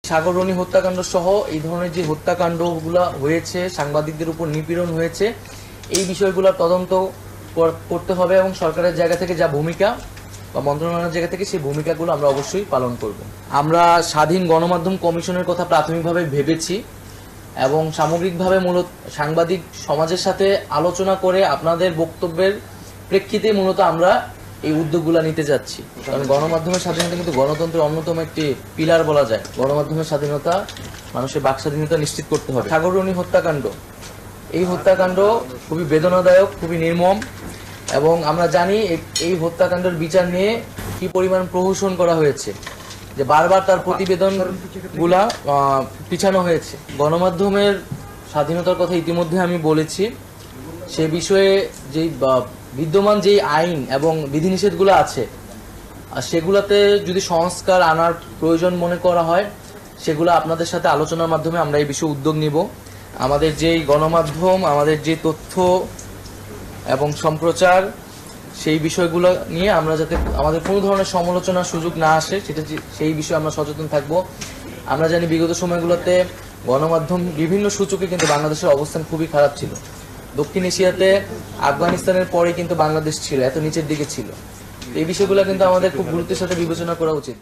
সাগররণী হত্যাকাণ্ড সহ এই ধরনের যে হত্যাকাণ্ডগুলো হয়েছে, সাংবাদিকদের উপর নিপীড়ন হয়েছে, এই বিষয়গুলো তদন্ত করতে হবে এবং সরকারের জায়গা থেকে যা ভূমিকা বা মন্ত্রণালয়ের জায়গা থেকে সেই ভূমিকাগুলো আমরা অবশ্যই পালন করব। আমরা স্বাধীন গণমাধ্যম কমিশনের কথা প্রাথমিকভাবে ভেবেছি এবং সামগ্রিকভাবে মূলত সাংবাদিক সমাজের সাথে আলোচনা করে আপনাদের বক্তব্যের প্রেক্ষিতে মূলত আমরা এই উদ্যোগগুলো নিতে যাচ্ছি। কারণ গণমাধ্যমের স্বাধীনতা কিন্তু গণতন্ত্রের অন্যতম একটি পিলার বলা যায়। গণমাধ্যমের স্বাধীনতা, মানুষের বাক স্বাধীনতা নিশ্চিত করতে হবে। সাগররণী হত্যাকাণ্ড, এই হত্যাকাণ্ড খুবই বেদনাদায়ক, খুবই নির্মম এবং আমরা জানি এই হত্যাকাণ্ডের বিচার নিয়ে কি পরিমাণ প্রহসন করা হয়েছে, যে বারবার তার প্রতিবেদনগুলা পিছানো হয়েছে। গণমাধ্যমের স্বাধীনতার কথা ইতিমধ্যে আমি বলেছি। সে বিষয়ে যেই বিদ্যমান যেই আইন এবং বিধিনিষেধগুলো আছে, সেগুলাতে যদি সংস্কার আনার প্রয়োজন মনে করা হয়, সেগুলো আপনাদের সাথে আলোচনার মাধ্যমে আমরা এই বিষয়ে উদ্যোগ নিব। আমাদের যেই গণমাধ্যম, আমাদের যে তথ্য এবং সম্প্রচার, সেই বিষয়গুলো নিয়ে আমরা যাতে আমাদের কোনো ধরনের সমালোচনার সুযোগ না আসে, সেই বিষয়ে আমরা সচেতন থাকব। আমরা জানি বিগত সময়গুলোতে গণমাধ্যম বিভিন্ন সূচকে কিন্তু বাংলাদেশের অবস্থান খুবই খারাপ ছিল। দক্ষিণ এশিয়াতে আফগানিস্তানের পরে কিন্তু বাংলাদেশ ছিল, এত নিচের দিকে ছিল। এই বিষয়গুলো কিন্তু আমাদের খুব গুরুত্বের সাথে বিবেচনা করা উচিত।